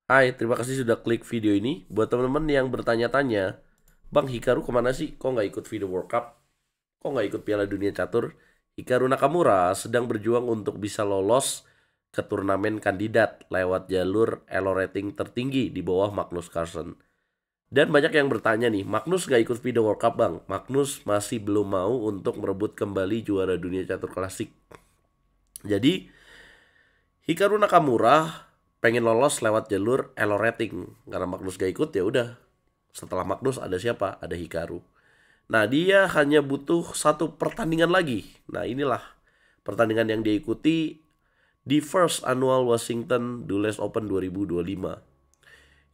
Hai, terima kasih sudah klik video ini. Buat teman-teman yang bertanya-tanya, Bang Hikaru kemana sih? Kok nggak ikut video World Cup? Kok nggak ikut Piala Dunia Catur? Hikaru Nakamura sedang berjuang untuk bisa lolos ke turnamen kandidat lewat jalur elo rating tertinggi di bawah Magnus Carlsen. Dan banyak yang bertanya nih, Magnus nggak ikut video World Cup bang? Magnus masih belum mau untuk merebut kembali juara dunia catur klasik. Jadi Hikaru Nakamura pengen lolos lewat jalur elo rating. Karena Magnus gak ikut ya udah. Setelah Magnus ada siapa? Ada Hikaru. Nah, dia hanya butuh satu pertandingan lagi. Nah, inilah pertandingan yang dia ikuti di First Annual Washington Dulles Open 2025.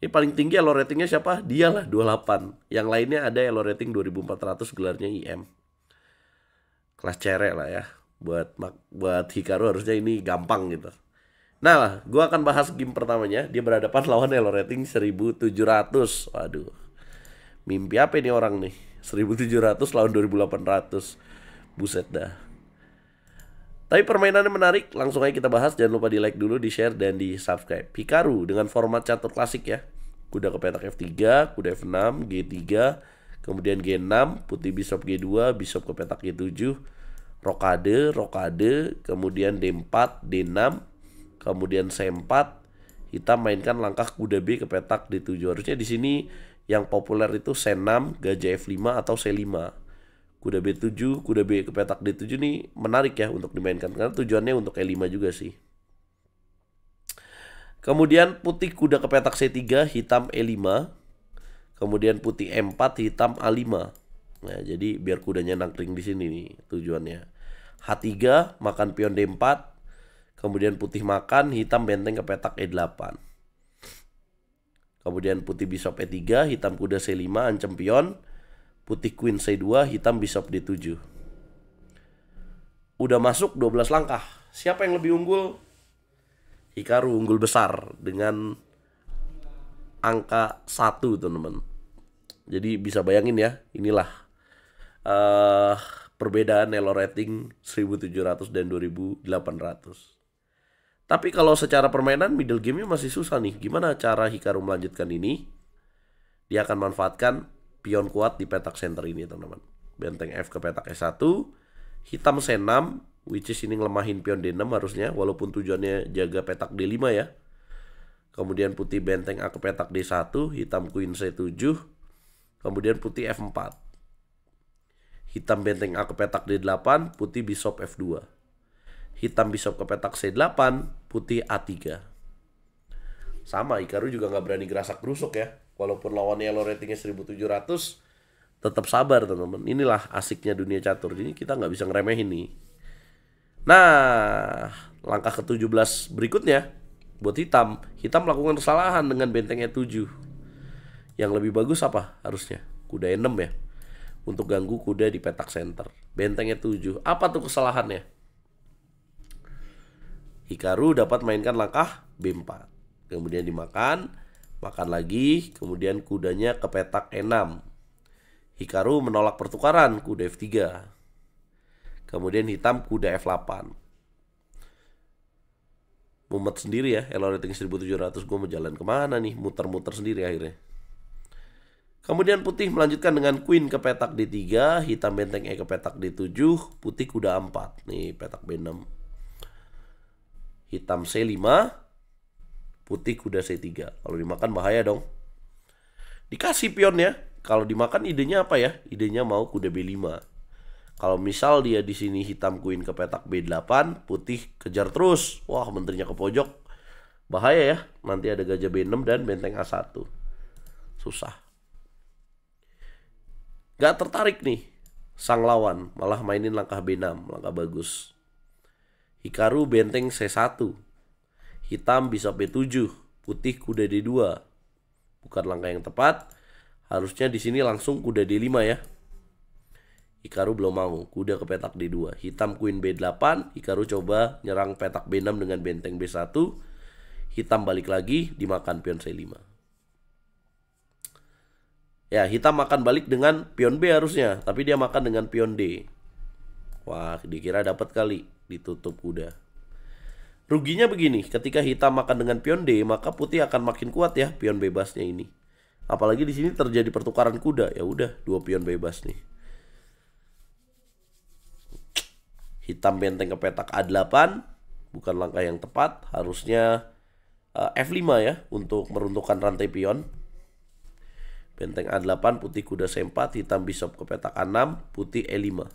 Ini paling tinggi elo ratingnya siapa? Dialah 28. Yang lainnya ada elo rating 2400 gelarnya IM. Kelas cerek lah ya. Buat Hikaru harusnya ini gampang gitu. Nah, gue akan bahas game pertamanya. Dia berhadapan lawan elo rating 1700. Waduh, mimpi apa ini orang nih? 1700 lawan 2800. Buset dah. Tapi permainannya menarik. Langsung aja kita bahas. Jangan lupa di like dulu, di share, dan di subscribe. Hikaru dengan format catur klasik ya. Kuda ke petak F3, kuda F6, G3, kemudian G6, putih bishop G2, bishop ke petak G7, rokade, rokade, kemudian D4, D6, kemudian C4, hitam mainkan langkah kuda B ke petak D7. Harusnya di sini yang populer itu C6, gajah F5 atau C5. Kuda B7, kuda B ke petak D7 nih menarik ya untuk dimainkan karena tujuannya untuk E5 juga sih. Kemudian putih kuda ke petak C3, hitam E5. Kemudian putih M4, hitam A5. Nah, jadi biar kudanya nangkring di sini nih tujuannya. H3 makan pion D4. Kemudian putih makan, hitam benteng ke petak E8. Kemudian putih bishop E3, hitam kuda C5, ancam pion. Putih queen C2, hitam bishop D7. Udah masuk 12 langkah. Siapa yang lebih unggul? Hikaru unggul besar dengan angka 1 teman-teman. Jadi bisa bayangin ya, inilah perbedaan elo rating 1700 dan 2800. Tapi kalau secara permainan middle game-nya masih susah nih. Gimana cara Hikaru melanjutkan ini? Dia akan manfaatkan pion kuat di petak center ini teman-teman. Benteng F ke petak E1, hitam C6, which is ini ngelemahin pion D6 harusnya, walaupun tujuannya jaga petak D5 ya. Kemudian putih benteng A ke petak D1, hitam queen C7, kemudian putih F4. Hitam benteng A ke petak D8, putih bishop F2. Hitam bishop ke petak C8, putih A3. Sama, Hikaru juga nggak berani gerasak gerusuk ya. Walaupun lawannya elo ratingnya 1700, tetap sabar teman-teman. Inilah asiknya dunia catur. Jadi kita nggak bisa ngeremehin nih. Nah, langkah ke-17 berikutnya buat hitam. Hitam melakukan kesalahan dengan benteng E7. Yang lebih bagus apa harusnya? Kuda E6 ya. Untuk ganggu kuda di petak center. Benteng E7. Apa tuh kesalahannya? Hikaru dapat mainkan langkah B4. Kemudian dimakan, makan lagi, kemudian kudanya ke petak E6. Hikaru menolak pertukaran, kuda F3. Kemudian hitam kuda F8. Mumet sendiri ya, elo rating 1700. Gue mau jalan kemana nih, muter-muter sendiri akhirnya. Kemudian putih melanjutkan dengan queen ke petak D3, hitam benteng E ke petak D7, putih kuda A4. Nih petak B6. Hitam C5, putih kuda C3. Kalau dimakan bahaya dong. Dikasih pionnya. Kalau dimakan idenya apa ya? Idenya mau kuda B5. Kalau misal dia di sini hitam queen ke petak B8, putih kejar terus. Wah, menterinya ke pojok. Bahaya ya. Nanti ada gajah B6 dan benteng A1. Susah. Gak tertarik nih sang lawan. Malah mainin langkah B6. Langkah bagus. Hikaru benteng C1. Hitam bishop B7. Putih kuda D2. Bukan langkah yang tepat. Harusnya di sini langsung kuda D5 ya. Hikaru belum mau. Kuda ke petak D2. Hitam queen B8. Hikaru coba nyerang petak B6 dengan benteng B1. Hitam balik lagi. Dimakan pion C5. Ya, hitam makan balik dengan pion B harusnya. Tapi dia makan dengan pion D. Wah, dikira dapat kali. Ditutup kuda. Ruginya begini, ketika hitam makan dengan pion D, maka putih akan makin kuat ya pion bebasnya ini. Apalagi di sini terjadi pertukaran kuda, ya udah 2 pion bebas nih. Hitam benteng ke petak A8, bukan langkah yang tepat, harusnya F5 ya untuk meruntuhkan rantai pion. Benteng A8, putih kuda C4, hitam bisop ke petak A6, putih E5.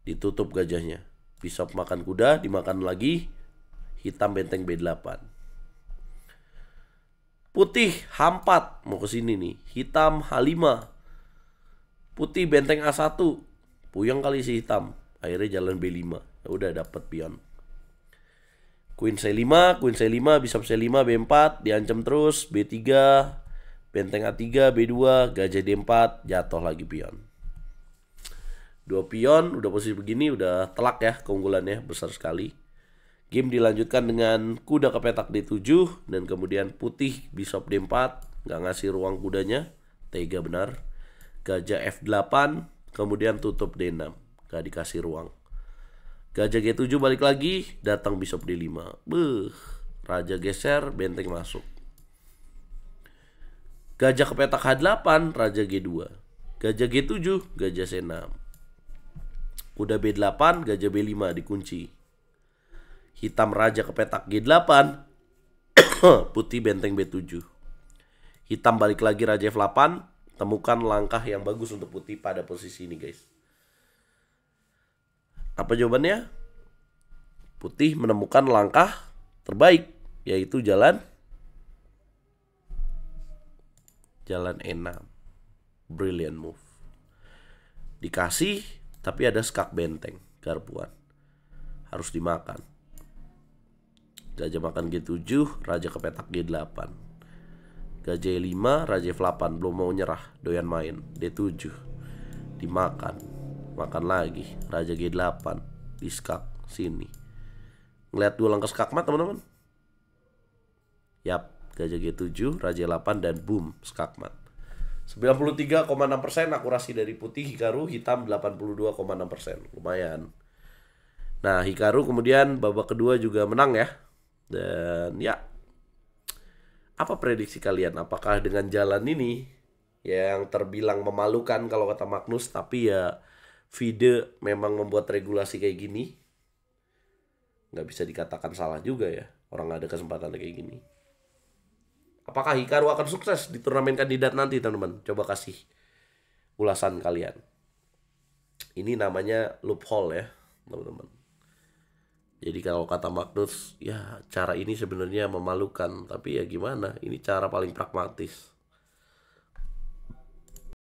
Ditutup gajahnya. Bisop makan kuda, dimakan lagi. Hitam benteng B8. Putih H4, mau ke sini nih. Hitam H5. Putih benteng A1. Puyeng kali si hitam. Akhirnya jalan B5. Ya udah dapat pion. Queen C5, Queen C5, bisop C5, B4, diancam terus, B3, benteng A3, B2, gajah D4, jatuh lagi pion. 2 pion, udah posisi begini, udah telak ya keunggulannya, besar sekali. Game dilanjutkan dengan kuda ke petak D7, dan kemudian putih bisop D4, nggak ngasih ruang kudanya, tega benar. Gajah F8, kemudian tutup D6, nggak dikasih ruang. Gajah G7 balik lagi, datang bisop D5. Raja geser, benteng masuk. Gajah ke petak H8, raja G2. Gajah G7, gajah C6. Kuda B8, gajah B5 dikunci. Hitam raja ke petak G8, putih benteng B7. Hitam balik lagi raja F8, temukan langkah yang bagus untuk putih pada posisi ini guys. Apa jawabannya? Putih menemukan langkah terbaik, yaitu jalan E6. Brilliant move. Dikasih, tapi ada skak benteng, garpuan. Harus dimakan. Gajah makan G7, raja ke petak G8. Gajah E5, raja F8, belum mau nyerah, doyan main. D7, dimakan. Makan lagi, raja G8, di skak, sini. Ngeliat 2 langkah skakmat teman-teman. Yap, gajah G7, raja 8 dan boom, skakmat. 93,6% akurasi dari putih Hikaru, hitam 82,6%. Lumayan. Nah, Hikaru kemudian babak kedua juga menang ya. Dan ya, apa prediksi kalian? Apakah dengan jalan ini yang terbilang memalukan kalau kata Magnus, tapi ya FIDE memang membuat regulasi kayak gini, nggak bisa dikatakan salah juga ya. Orang nggak ada kesempatan kayak gini. Apakah Hikaru akan sukses di turnamen kandidat nanti teman-teman? Coba kasih ulasan kalian. Ini namanya loophole ya teman-teman. Jadi kalau kata Magnus, ya cara ini sebenarnya memalukan. Tapi ya gimana, ini cara paling pragmatis.